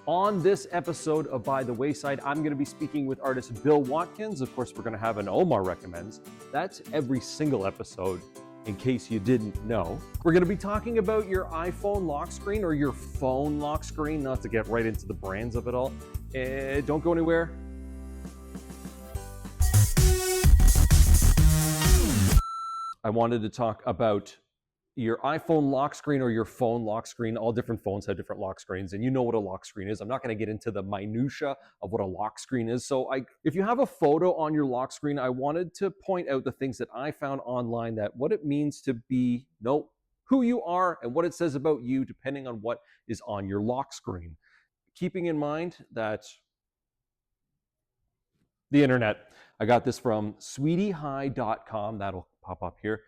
On this episode of By the Wayside, I'm going to be speaking with artist Bill Watkins. Of course, we're going to have an Omar Recommends. That's every single episode, in case you didn't know. We're going to be talking about your iPhone lock screen or your phone lock screen, not to get right into the brands of it all. Don't go anywhere. I wanted to talk about your iPhone lock screen or your phone lock screen. All different phones have different lock screens, and you know what a lock screen is. I'm not going to get into the minutia of what a lock screen is. So if you have a photo on your lock screen, I wanted to point out the things that I found online, that what it means to know who you are and what it says about you, depending on what is on your lock screen. Keeping in mind that the internet, I got this from sweetiehigh.com. That'll pop up here.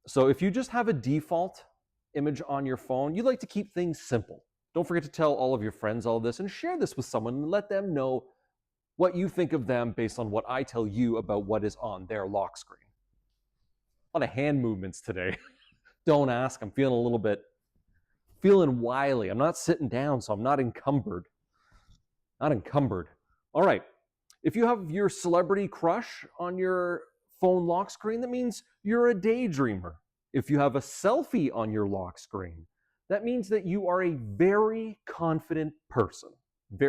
So if you just have a default image on your phone, you like to keep things simple. Don't forget to tell all of your friends all of this and share this with someone and let them know what you think of them based on what I tell you about what is on their lock screen. A lot of hand movements today. Don't ask. I'm feeling wily. I'm not sitting down, so I'm not encumbered. All right. If you have your celebrity crush on your phone lock screen, that means you're a daydreamer. If you have a selfie on your lock screen, that means that you are a very confident person. If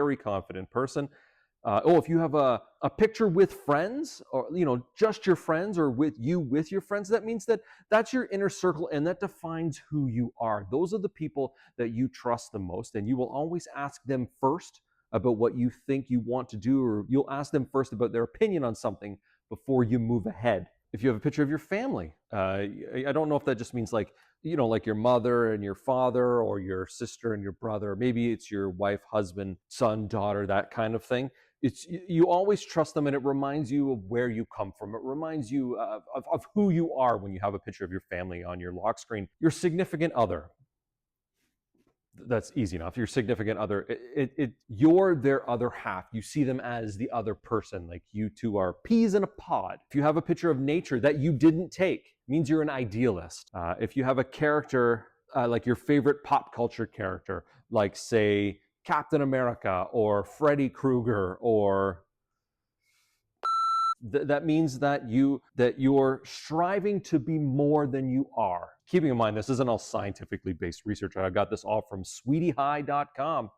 you have a picture with friends, or just your friends, or with your friends, that means that's your inner circle, and that defines who you are. Those are the people that you trust the most, and you will always ask them first about what you think you want to do, or you'll ask them first about their opinion on something before you move ahead. If you have a picture of your family, I don't know if that just means like your mother and your father, or your sister and your brother. Maybe it's your wife, husband, son, daughter, that kind of thing. You always trust them, and it reminds you of where you come from. It reminds you of who you are when you have a picture of your family on your lock screen. Your significant other. That's easy enough. Your significant other, you're their other half. You see them as the other person, like you two are peas in a pod. If you have a picture of nature that you didn't take, it means you're an idealist. If you have a character, like your favorite pop culture character, like say Captain America or Freddy Krueger, or that means that you're striving to be more than you are. Keeping in mind, this isn't all scientifically based research. I got this all from sweetiehigh.com.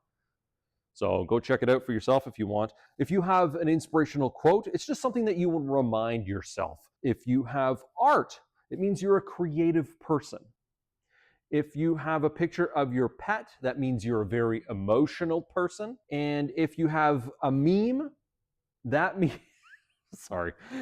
So go check it out for yourself if you want. If you have an inspirational quote, it's just something that you will remind yourself. If you have art, it means you're a creative person. If you have a picture of your pet, that means you're a very emotional person. And if you have a meme, that means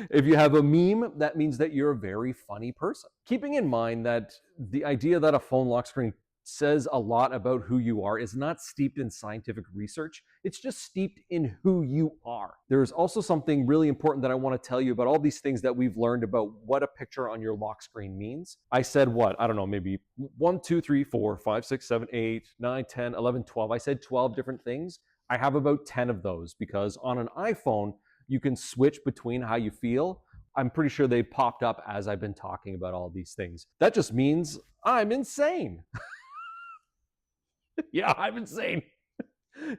if you have a meme, that means that you're a very funny person. Keeping in mind that the idea that a phone lock screen says a lot about who you are is not steeped in scientific research. It's just steeped in who you are. There's also something really important that I want to tell you about all these things that we've learned about what a picture on your lock screen means. I said what? I don't know, maybe 1, 2, 3, 4, 5, 6, 7, 8, 9, 10, 11, 12. I said 12 different things. I have about 10 of those because on an iPhone, you can switch between how you feel. I'm pretty sure they popped up as I've been talking about all these things. That just means I'm insane. Yeah, I'm insane.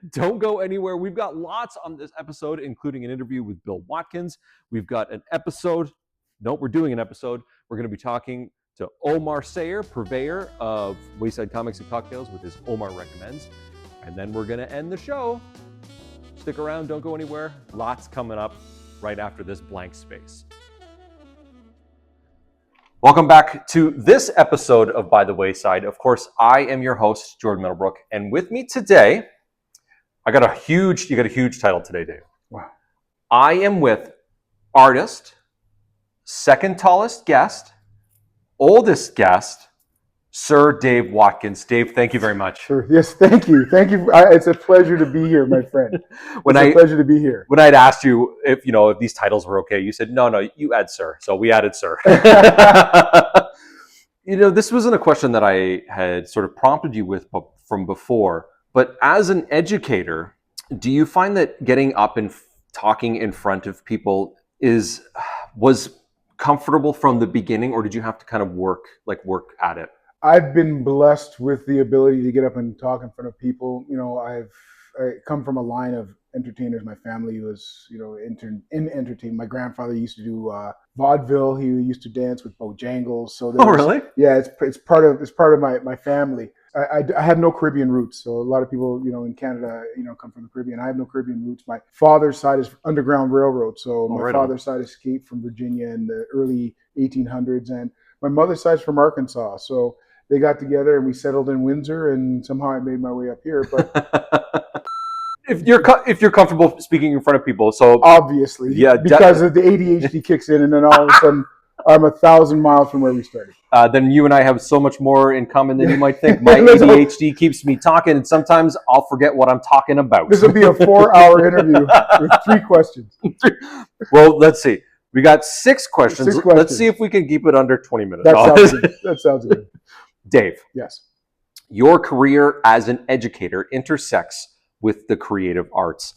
Don't go anywhere. We've got lots on this episode, including an interview with Bill Watkins. We've got an episode. We're doing an episode. We're going to be talking to Omar Saer, purveyor of Wayside Comics and Cocktails, with his Omar Recommends. And then we're going to end the show. Stick around, don't go anywhere. Lots coming up right after this blank space. Welcome back to this episode of By the Wayside. Of course, I am your host, Jordan Middlebrook, and with me today, you got a huge title today, Dave. Wow. I am with artist, second tallest guest, oldest guest, Sir Dave Watkins. Dave, thank you very much. Sure. Yes, thank you. Thank you. It's a pleasure to be here, my friend. It's a pleasure to be here. When I'd asked you if these titles were okay, you said, no, you add sir. So we added sir. This wasn't a question that I had sort of prompted you with from before, but as an educator, do you find that getting up and talking in front of people was comfortable from the beginning, or did you have to kind of work at it? I've been blessed with the ability to get up and talk in front of people. I come from a line of entertainers. My family was, in entertainment. My grandfather used to do vaudeville. He used to dance with Bojangles. So Oh, really? Yeah, it's part of my family. I have no Caribbean roots, so a lot of people, in Canada, come from the Caribbean. I have no Caribbean roots. My father's side is Underground Railroad, so my father's side escaped from Virginia in the early 1800s, and my mother's side's from Arkansas. So they got together and we settled in Windsor, and somehow I made my way up here. But if you're comfortable speaking in front of people, so obviously, yeah, because of the ADHD kicks in, and then all of a sudden I'm 1,000 miles from where we started. Then you and I have so much more in common than you might think. My ADHD keeps me talking, and sometimes I'll forget what I'm talking about. This will be a 4-hour interview with 3 questions. Well, let's see. We got 6 questions. Let's see if we can keep it under 20 minutes. That sounds good. Dave. Yes. Your career as an educator intersects with the creative arts.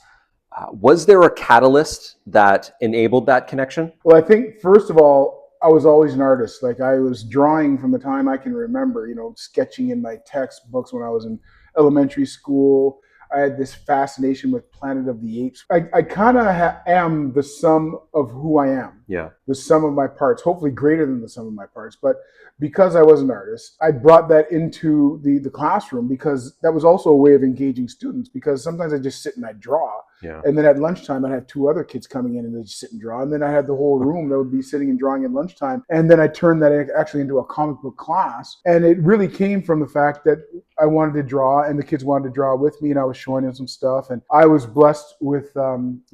Was there a catalyst that enabled that connection? Well, I think, first of all, I was always an artist. Like, I was drawing from the time I can remember, sketching in my textbooks when I was in elementary school. I had this fascination with Planet of the Apes. I kind of am the sum of who I am. Yeah. The sum of my parts, hopefully greater than the sum of my parts. But because I was an artist, I brought that into the classroom, because that was also a way of engaging students, because sometimes I just sit and I draw. Yeah. And then at lunchtime, I'd have 2 other kids coming in and they'd sit and draw. And then I had the whole room that would be sitting and drawing at lunchtime. And then I turned that actually into a comic book class. And it really came from the fact that I wanted to draw and the kids wanted to draw with me, and I was showing them some stuff. And I was blessed with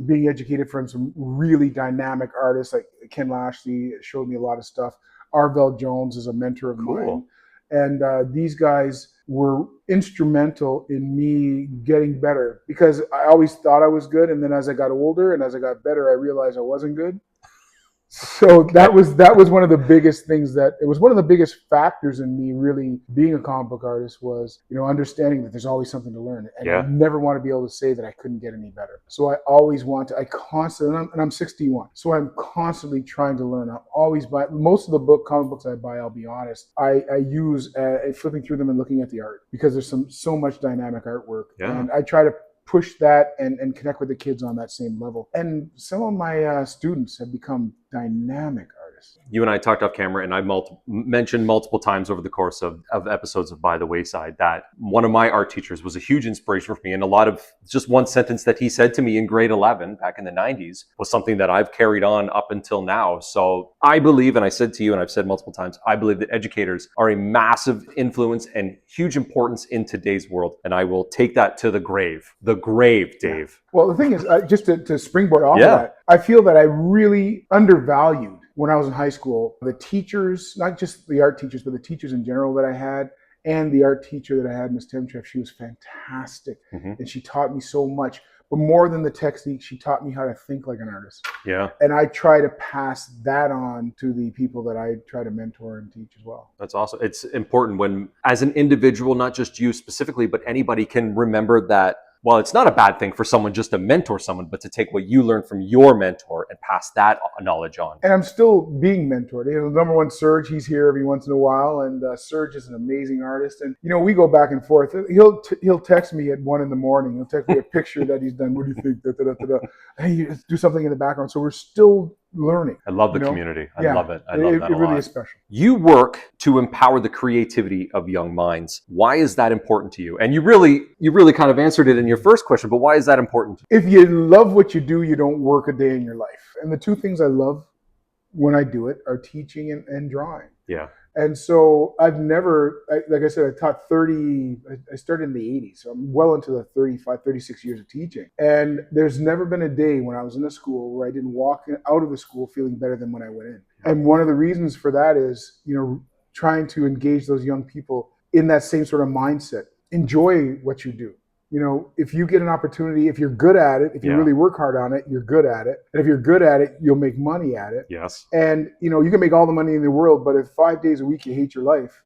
being educated from some really dynamic artists, like Ken Lashley showed me a lot of stuff. Arvell Jones is a mentor of mine. And these guys were instrumental in me getting better, because I always thought I was good. And then as I got older and as I got better, I realized I wasn't good. So that was one of the biggest things it was one of the biggest factors in me really being a comic book artist, was, understanding that there's always something to learn. And I never want to be able to say that I couldn't get any better. So I always and I'm 61. So I'm constantly trying to learn. I'm always most of the comic books I buy, I'll be honest, I use flipping through them and looking at the art, because there's so much dynamic artwork. Yeah. And I try to push that and connect with the kids on that same level. And some of my students have become dynamic artists. You and I talked off camera, and I mentioned multiple times over the course of episodes of By the Wayside that one of my art teachers was a huge inspiration for me. And a lot of just one sentence that he said to me in grade 11 back in the 90s was something that I've carried on up until now. So I believe, and I said to you, and I've said multiple times, I believe that educators are a massive influence and huge importance in today's world. And I will take that to the grave. The grave, Dave. Well, the thing is, just to springboard off of that, I feel that I really undervalued, when I was in high school, the teachers, not just the art teachers, but the teachers in general that I had, and the art teacher that I had, Miss Temchev. She was fantastic, and she taught me so much. But more than the technique, she taught me how to think like an artist. Yeah. And I try to pass that on to the people that I try to mentor and teach as well. That's awesome. It's important when, as an individual, not just you specifically, but anybody can remember that, well, it's not a bad thing for someone just to mentor someone, but to take what you learned from your mentor and pass that knowledge on. And I'm still being mentored. The number one, Serge, he's here every once in a while, and Serge is an amazing artist. And we go back and forth. He'll text me at 1 a.m. He'll text me a picture that he's done. What do you think? Da, da, da, da. Hey, let's do something in the background. So we're still learning. I love the community. I love it. I love that a lot. It really is special. You work to empower the creativity of young minds. Why is that important to you? And you really kind of answered it in your first question, but why is that important? If you love what you do, you don't work a day in your life. And the 2 things I love when I do it are teaching and drawing. Yeah. And so I've never, like I said, I taught I started in the 80s, so I'm well into the 35, 36 years of teaching. And there's never been a day when I was in a school where I didn't walk out of the school feeling better than when I went in. And one of the reasons for that is, trying to engage those young people in that same sort of mindset. Enjoy what you do. If you get an opportunity, if you're good at it, if you really work hard on it, you're good at it. And if you're good at it, you'll make money at it. Yes. And, you can make all the money in the world, but if 5 days a week you hate your life,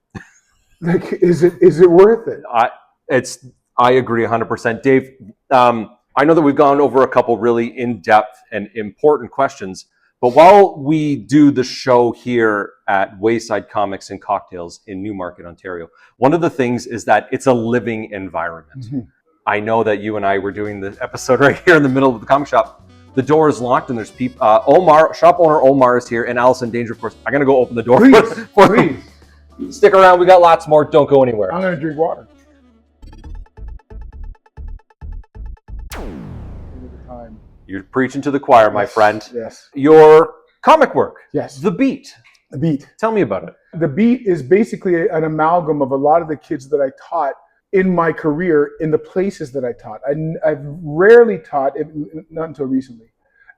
like, is it worth it? I agree 100%. Dave, I know that we've gone over a couple really in-depth and important questions, but while we do the show here at Wayside Comics and Cocktails in Newmarket, Ontario, one of the things is that it's a living environment. I know that you and I were doing the episode right here in the middle of the comic shop. The door is locked and there's people. Shop owner Omar is here, and Allison Danger, of course. I'm gonna go open the door. Please. Stick around. We got lots more. Don't go anywhere. I'm gonna drink water. You're preaching to the choir, my friend. Yes. Your comic work. Yes. The Beat. The Beat. Tell me about it. The Beat is basically an amalgam of a lot of the kids that I taught in my career in the places that I taught. I've rarely taught, not until recently,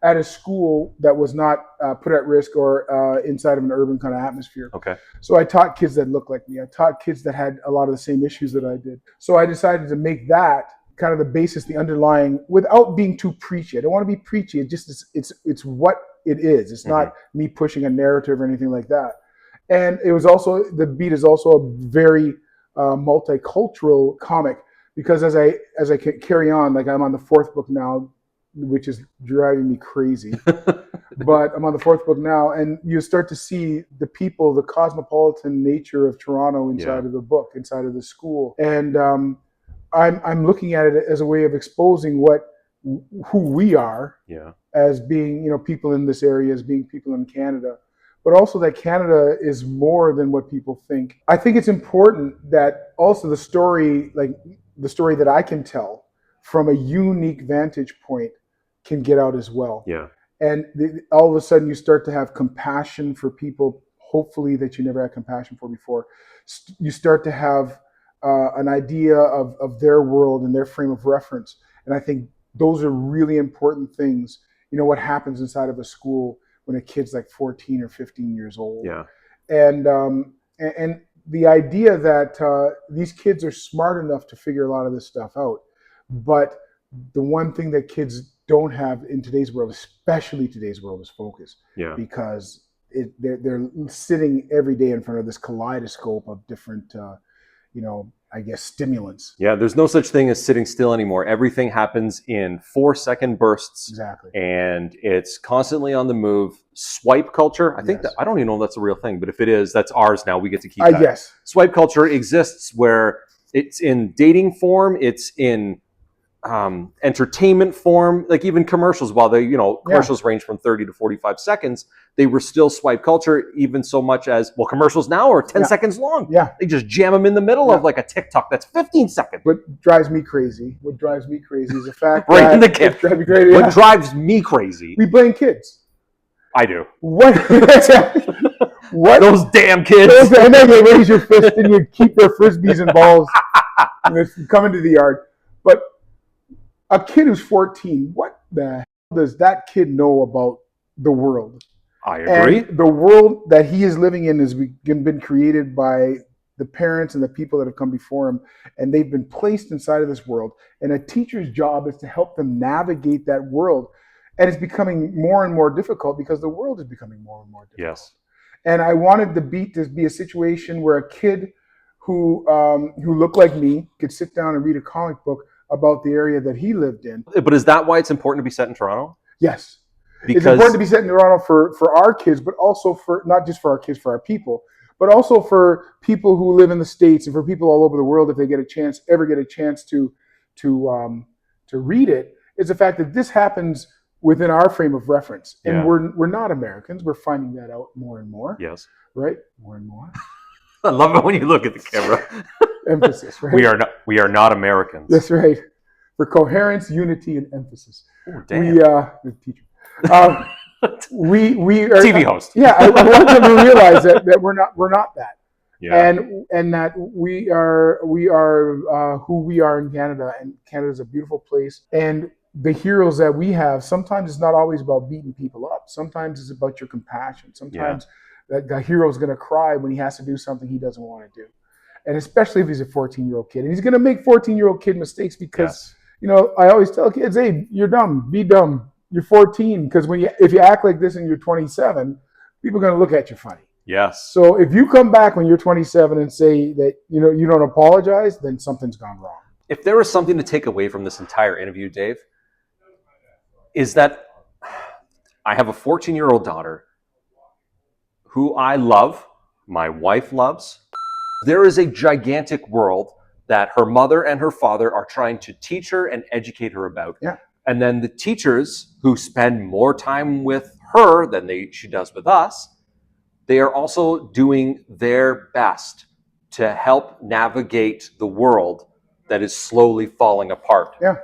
at a school that was not put at risk or inside of an urban kind of atmosphere. Okay. So I taught kids that looked like me. I taught kids that had a lot of the same issues that I did. So I decided to make that kind of the basis, the underlying, without being too preachy. I don't want to be preachy. It's what it is. It's not me pushing a narrative or anything like that. And it was also, the Beat is also a very multicultural comic, because as I carry on, like I'm on the 4th book now, which is driving me crazy. But I'm on the 4th book now, and you start to see the people, the cosmopolitan nature of Toronto inside of the book, inside of the school. And I'm looking at it as a way of exposing who we are as being, people in this area, as being people in Canada, but also that Canada is more than what people think. I think it's important that also the story that I can tell from a unique vantage point can get out as well. Yeah. And all of a sudden you start to have compassion for people, hopefully, that you never had compassion for before. You start to have an idea of their world and their frame of reference. And I think those are really important things. What happens inside of a school when a kid's like 14 or 15 years old. Yeah. And the idea that these kids are smart enough to figure a lot of this stuff out. But the one thing that kids don't have in today's world, especially today's world, is focus. Yeah. Because they're sitting every day in front of this kaleidoscope of different I guess, stimulants. Yeah, there's no such thing as sitting still anymore. Everything happens in 4-second bursts. Exactly. And it's constantly on the move. Swipe culture, I think that, I don't even know if that's a real thing, but if it is, that's ours now. We get to keep that. Yes. Swipe culture exists where it's in dating form, it's in entertainment form, like even commercials, while they, commercials range from 30 to 45 seconds, they were still swipe culture, even so much as, commercials now are 10 seconds long. Yeah. They just jam them in the middle of like a TikTok that's 15 seconds. What drives me crazy is the fact right that in the kid. What drives me crazy? We blame kids. I do. What? What? Those damn kids. And then you raise your fist and you keep their frisbees and balls and come into the yard. But a kid who's 14, what the hell does that kid know about the world? I agree. And the world that he is living in has been created by the parents and the people that have come before him, and they've been placed inside of this world. And a teacher's job is to help them navigate that world. And it's becoming more and more difficult because the world is becoming more and more difficult. Yes. And I wanted the Beat to be a situation where a kid who looked like me could sit down and read a comic book about the area that he lived in. But is that why it's important to be set in Toronto? Yes. It's important to be set in Toronto for our kids, but also for not just for our kids, for our people, but also for people who live in the States and for people all over the world, if they ever get a chance to read it, is the fact that this happens within our frame of reference. And we're not Americans. We're finding that out more and more. Yes. Right? More and more. I love it when you look at the camera. Emphasis, right? We are not Americans. That's right. For coherence, unity, and emphasis. Oh, damn. The teacher. We are TV host. Yeah, I want them to realize that we're not that. Yeah. And that we are who we are in Canada, and Canada is a beautiful place. And the heroes that we have, sometimes it's not always about beating people up. Sometimes it's about your compassion. Sometimes the hero is going to cry when he has to do something he doesn't want to do. And especially if he's a 14-year-old kid. And he's going to make 14-year-old kid mistakes because, I always tell kids, hey, you're dumb. Be dumb. You're 14. Because if you act like this and you're 27, people are going to look at you funny. Yes. So if you come back when you're 27 and say that, you don't apologize, then something's gone wrong. If there was something to take away from this entire interview, Dave, is that I have a 14-year-old daughter who I love, my wife loves. There is a gigantic world that her mother and her father are trying to teach her and educate her about. Yeah. And then the teachers who spend more time with her than she does with us, they are also doing their best to help navigate the world that is slowly falling apart. Yeah.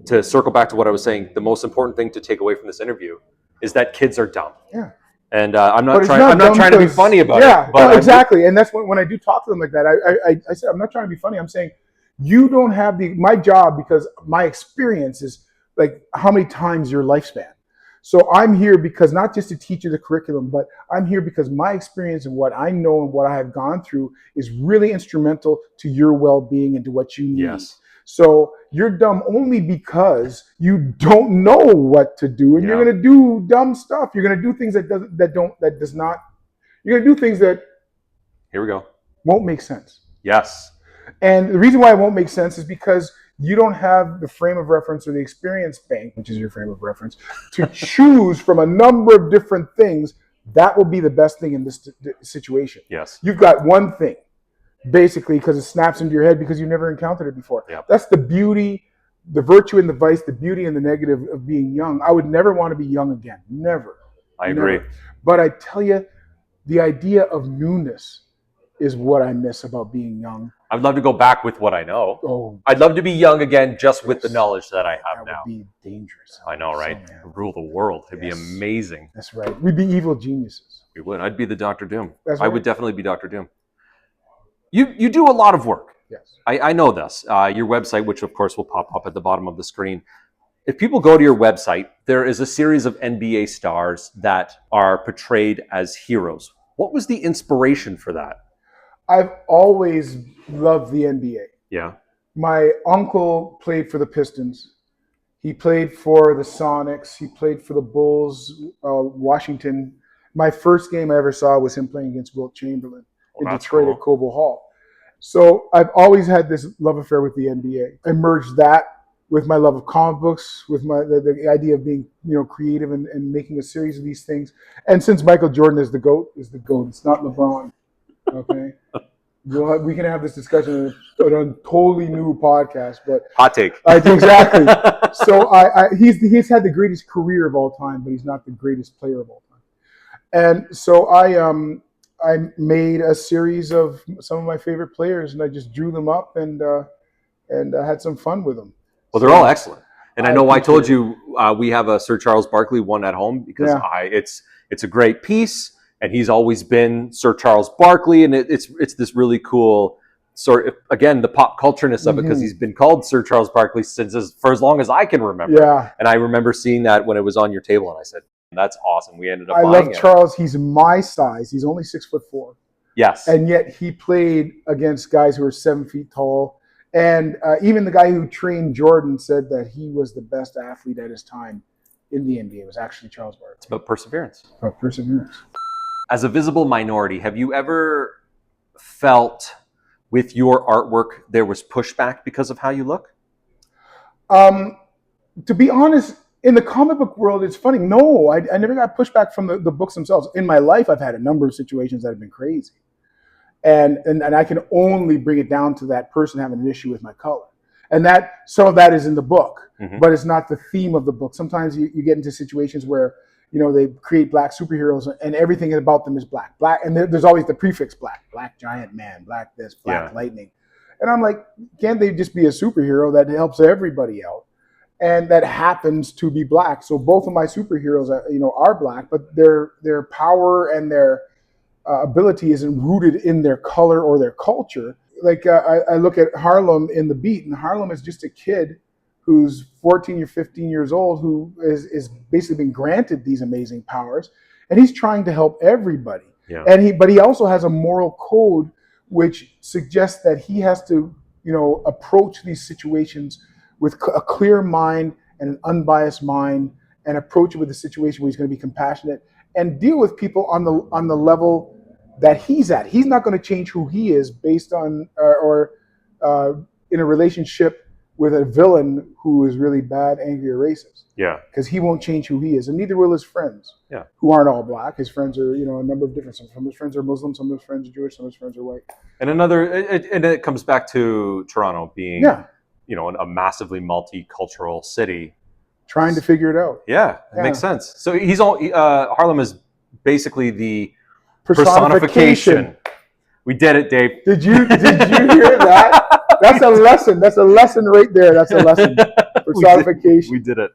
To circle back to what I was saying, the most important thing to take away from this interview is that kids are dumb. Yeah. And I'm not But it's trying to be because- funny about yeah, it. But no, exactly. And that's when I do talk to them like that. I said, I'm not trying to be funny. I'm saying you don't have my job, because my experience is like how many times your lifespan. So I'm here because not just to teach you the curriculum, but I'm here because my experience and what I know and what I have gone through is really instrumental to your well-being and to what you need. Yes. So you're dumb only because you don't know what to do, and you're going to do dumb stuff. You're going to do things you're going to do things that here we go won't make sense. Yes. And the reason why it won't make sense is because you don't have the frame of reference or the experience bank, which is your frame of reference, to choose from a number of different things that will be the best thing in this situation. Yes. You've got one thing, basically, because it snaps into your head because you've never encountered it before. Yep. That's the beauty, the virtue and the vice, the beauty and the negative of being young. I would never want to be young again. Never. I agree. But I tell you, the idea of newness is what I miss about being young. I'd love to go back with what I know. Oh, I'd love to be young again just with the knowledge that I have that now. would be dangerous. I know, right? So, yeah. Rule the world. It'd Yes. be amazing. That's right. We'd be evil geniuses. We would. I'd be the Dr. Doom. That's I right. would definitely be Dr. Doom. You do a lot of work. Yes. I know this. Your website, which of course will pop up at the bottom of the screen. If people go to your website, there is a series of NBA stars that are portrayed as heroes. What was the inspiration for that? I've always loved the NBA. Yeah. My uncle played for the Pistons. He played for the Sonics. He played for the Bulls, Washington. My first game I ever saw was him playing against Wilt Chamberlain in Detroit cool. at Cobo Hall. So I've always had this love affair with the NBA. I merged that with my love of comic books, with the idea of being creative and making a series of these things. And since Michael Jordan is the GOAT. It's not LeBron. Okay. We can have this discussion on a totally new podcast, but hot take. Exactly. So he's had the greatest career of all time, but he's not the greatest player of all time. And so I made a series of some of my favorite players, and I just drew them up and had some fun with them. Well, they're all excellent. And I know I told you we have a Sir Charles Barkley one at home because it's a great piece. And he's always been Sir Charles Barkley, and it's this really cool sort of, again, the pop cultureness of it, because he's been called Sir Charles Barkley for as long as I can remember. Yeah. And I remember seeing that when it was on your table, and I said, that's awesome. We ended up I buying love it. Charles. He's my size. He's only 6'4". Yes. And yet he played against guys who are 7 feet tall. And even the guy who trained Jordan said that he was the best athlete at his time in the NBA. It was actually Charles Barkley. It's about perseverance. About perseverance. As a visible minority, have you ever felt with your artwork there was pushback because of how you look? To be honest, in the comic book world, it's funny. No, I never got pushback from the books themselves. In my life, I've had a number of situations that have been crazy. And I can only bring it down to that person having an issue with my color. And some of that is in the book, but it's not the theme of the book. Sometimes you get into situations where they create black superheroes and everything about them is black, and there's always the prefix black giant man, black this, black lightning. And I'm like, can't they just be a superhero that helps everybody out? And that happens to be black. So both of my superheroes are black, but their power and their ability isn't rooted in their color or their culture. Like I look at Harlem in The Beat, and Harlem is just a kid who's 14 or 15 years old, who is basically been granted these amazing powers, and he's trying to help everybody. Yeah. But he also has a moral code which suggests that he has to, approach these situations with a clear mind and an unbiased mind, and approach it with a situation where he's going to be compassionate and deal with people on the level that he's at. He's not going to change who he is based on or in a relationship with a villain who is really bad, angry, or racist. Yeah. Because he won't change who he is, and neither will his friends. Yeah. Who aren't all black. His friends are, a number of different. Some of his friends are Muslim, some of his friends are Jewish, some of his friends are white. And it comes back to Toronto being, a massively multicultural city. Trying to figure it out. Yeah, it makes sense. So Harlem is basically the personification. We did it, Dave. Did you hear that? That's a lesson. That's a lesson right there. That's a lesson. Personification. We did it.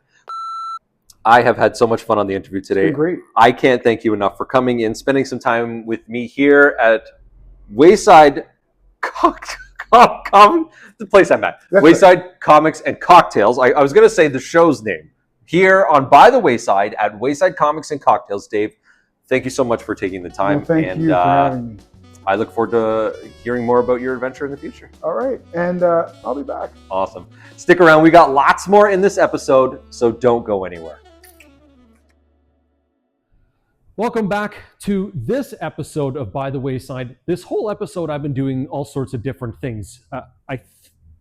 I have had so much fun on the interview today. It's been great. I can't thank you enough for coming in, spending some time with me here at Wayside the place I'm at. That's Wayside Comics and Cocktails. I was going to say the show's name. Here on By the Wayside at Wayside Comics and Cocktails. Dave, thank you so much for taking the time. Well, thank you for having me. I look forward to hearing more about your adventure in the future. All right. And I'll be back. Awesome. Stick around. We got lots more in this episode, so don't go anywhere. Welcome back to this episode of By the Wayside. This whole episode, I've been doing all sorts of different things. I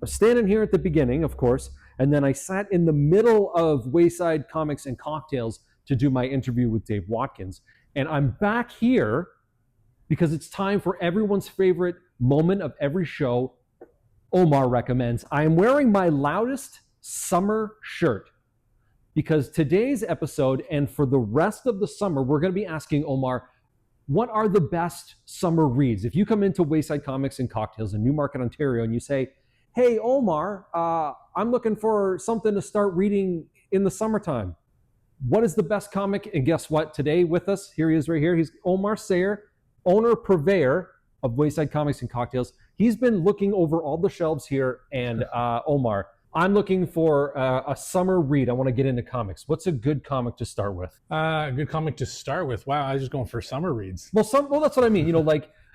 was standing here at the beginning, of course, and then I sat in the middle of Wayside Comics and Cocktails to do my interview with Dave Watkins. And I'm back here because it's time for everyone's favorite moment of every show, Omar Recommends. I am wearing my loudest summer shirt because today's episode and for the rest of the summer, we're going to be asking Omar, what are the best summer reads? If you come into Wayside Comics and Cocktails in Newmarket, Ontario, and you say, hey, Omar, I'm looking for something to start reading in the summertime. What is the best comic? And guess what? Today with us, here he is right here. He's Omar Saer, owner, purveyor of Wayside Comics and Cocktails. He's been looking over all the shelves here. And Omar, I'm looking for a summer read. I want to get into comics. What's a good comic to start with? A good comic to start with? Wow, I was just going for summer reads. Well, that's what I mean.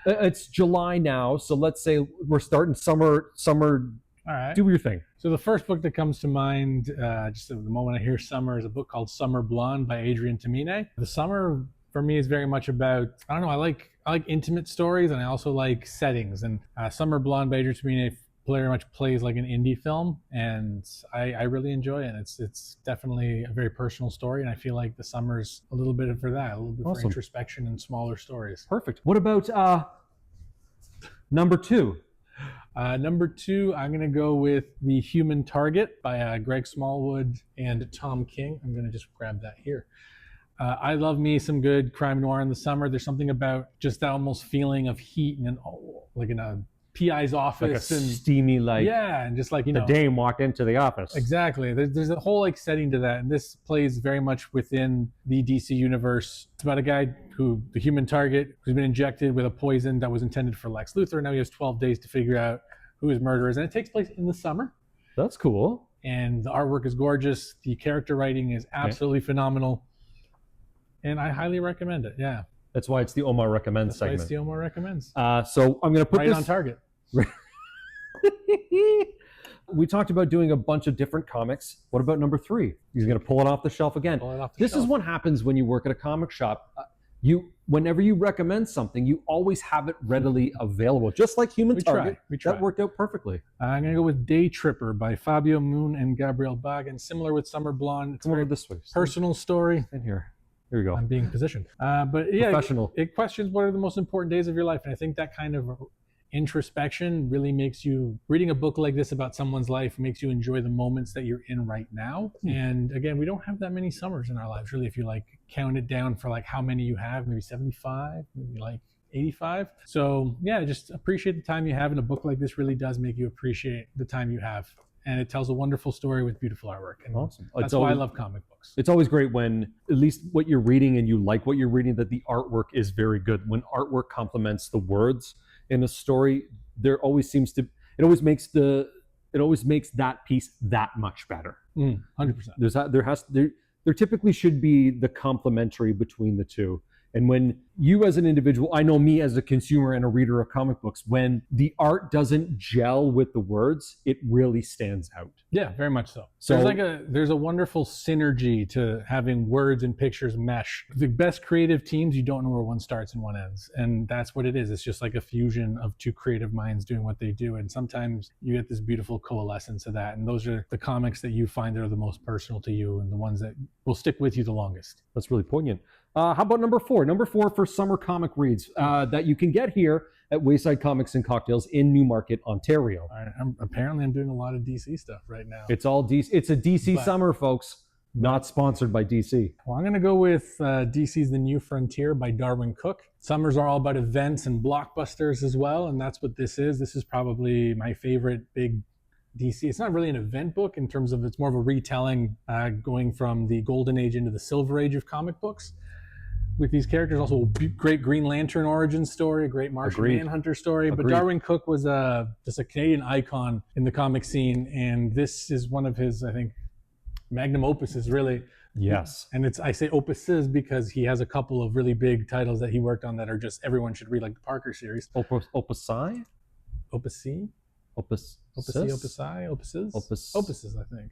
It's July now, so let's say we're starting summer. All right. Do your thing. So the first book that comes to mind, just at the moment I hear summer, is a book called Summer Blonde by Adrian Tamine. The summer for me is very much about, I don't know, I like intimate stories, and I also like settings. And Summer Blonde by Adrian Tamine very much plays like an indie film, and I really enjoy it. It's definitely a very personal story, and I feel like the summer's a little bit for that, a little bit for introspection and smaller stories. Perfect. What about number two? Number two, I'm going to go with The Human Target by Greg Smallwood and Tom King. I'm going to just grab that here. I love me some good crime noir in the summer. There's something about just that almost feeling of heat and like in a PI's office, like a steamy, and just like the dame walked into the office. Exactly. There's a whole setting to that, and this plays very much within the DC universe. It's about a guy the human target, who's been injected with a poison that was intended for Lex Luthor. Now he has 12 days to figure out who his murderer is, and it takes place in the summer. That's cool. And the artwork is gorgeous. The character writing is absolutely phenomenal, and I highly recommend it. Yeah. That's why it's the Omar Recommends segment. That's why it's the Omar Recommends. So I'm going to put right this on target. We talked about doing a bunch of different comics. What about number three? He's going to pull it off the shelf again. This is what happens when you work at a comic shop. Whenever you recommend something, you always have it readily available, just like Human Target. We try. That worked out perfectly. I'm going to go with Day Tripper by Fabio Moon and Gabriel Bagan. Similar with Summer Blonde. It's Come over this way. Personal story. In here. Here we go. I'm being positioned. But yeah, Professional. It questions what are the most important days of your life. And I think that kind of introspection really makes you, reading a book like this about someone's life makes you enjoy the moments that you're in right now. And again, we don't have that many summers in our lives, really, if you count it down for how many you have, maybe 75, maybe 85. So yeah, just appreciate the time you have. And a book like this really does make you appreciate the time you have. And it tells a wonderful story with beautiful artwork. And awesome. That's why I love comic books. It's always great when at least what you're reading and you like what you're reading, that the artwork is very good. When artwork complements the words in a story, it always makes that piece that much better. 100%. There typically should be the complementary between the two. And when you as an individual, I know me as a consumer and a reader of comic books, when the art doesn't gel with the words, it really stands out. Yeah, very much so. So There's a wonderful synergy to having words and pictures mesh. The best creative teams, you don't know where one starts and one ends. And that's what it is. It's just like a fusion of two creative minds doing what they do. And sometimes you get this beautiful coalescence of that. And those are the comics that you find that are the most personal to you and the ones that will stick with you the longest. That's really poignant. How about number 4? Number 4 for summer comic reads that you can get here at Wayside Comics and Cocktails in Newmarket, Ontario. Apparently, I'm doing a lot of DC stuff right now. It's all DC. It's a DC summer, folks. Not sponsored by DC. Well, I'm going to go with DC's The New Frontier by Darwin Cook. Summers are all about events and blockbusters as well, and that's what this is. This is probably my favorite big DC. It's not really an event book in terms of it's more of a retelling going from the golden age into the silver age of comic books. With these characters, also a great Green Lantern origin story, a great Martian Manhunter story. But Darwin Cook was just a Canadian icon in the comic scene, and this is one of his, I think, magnum opuses, really. Yes. And I say opuses because he has a couple of really big titles that he worked on that are just everyone should read, like the Parker series. Opusi? Opusi? Opus. Opuses, I think.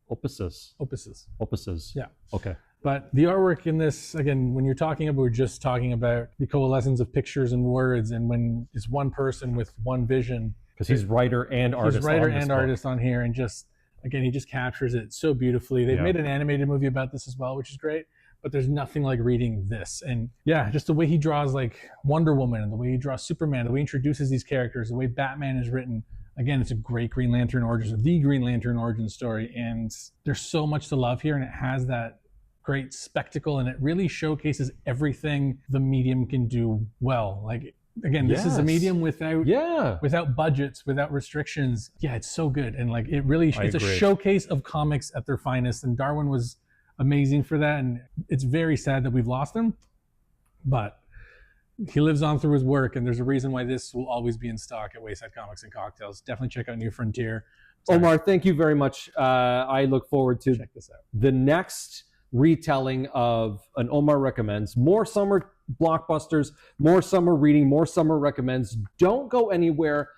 Opuses. Yeah. Okay. But the artwork in this, again, when you're talking about, we're just talking about the coalescence of pictures and words, and when it's one person with one vision. Because he's writer and artist. He's writer and artist on here, and just, again, he just captures it so beautifully. They've made an animated movie about this as well, which is great, but there's nothing like reading this. And yeah, just the way he draws like Wonder Woman, and the way he draws Superman, the way he introduces these characters, the way Batman is written. Again, it's a great Green Lantern origin, the Green Lantern origin story, and there's so much to love here, and it has that great spectacle, and it really showcases everything the medium can do well. Like, again, this is a medium without budgets, without restrictions. Yeah, it's so good, and like it's a showcase of comics at their finest, and Darwin was amazing for that. And it's very sad that we've lost him, but he lives on through his work, and there's a reason why this will always be in stock at Wayside Comics and Cocktails. Definitely check out New Frontier. Omar, thank you very much. I look forward to check this out. The next retelling of an Omar Recommends. More summer blockbusters, more summer reading, more summer recommends. Don't go anywhere.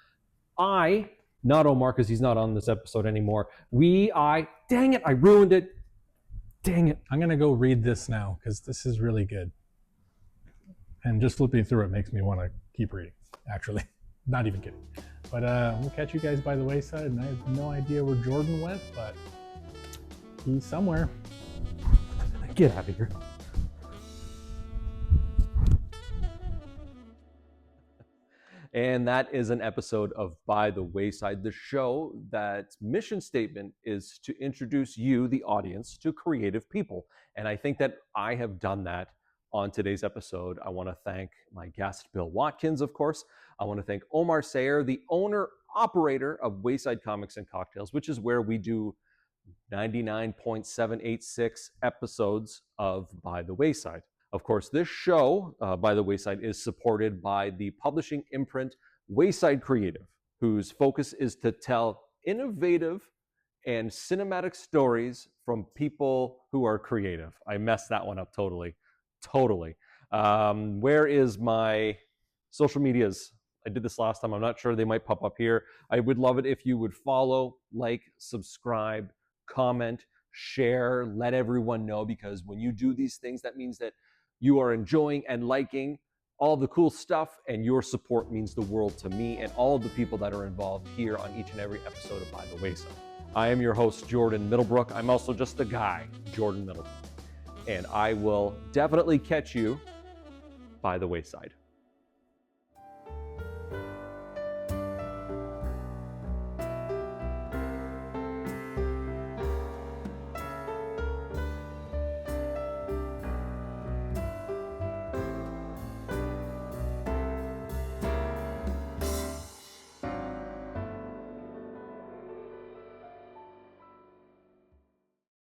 Not Omar, because he's not on this episode anymore. Dang it, I ruined it. Dang it. I'm going to go read this now, because this is really good. And just flipping through it makes me want to keep reading, actually. Not even kidding. But we'll catch you guys by the wayside, and I have no idea where Jordan went, but he's somewhere. Get out of here. And that is an episode of By the Wayside, the show that's mission statement is to introduce you, the audience, to creative people. And I think that I have done that on today's episode. I want to thank my guest, Bill Watkins, of course. I want to thank Omar Saer, the owner, operator of Wayside Comics and Cocktails, which is where we do 99.786 episodes of By the Wayside. Of course, this show, By the Wayside, is supported by the publishing imprint Wayside Creative, whose focus is to tell innovative and cinematic stories from people who are creative. I messed that one up totally. Where is my social medias? I did this last time. I'm not sure. They might pop up here. I would love it if you would follow, like, subscribe, comment, share, let everyone know, because when you do these things, that means that you are enjoying and liking all the cool stuff, and your support means the world to me and all of the people that are involved here on each and every episode of By the Wayside. I am your host, Jordan Middlebrook. I'm also just a guy, Jordan Middlebrook. And I will definitely catch you by the wayside.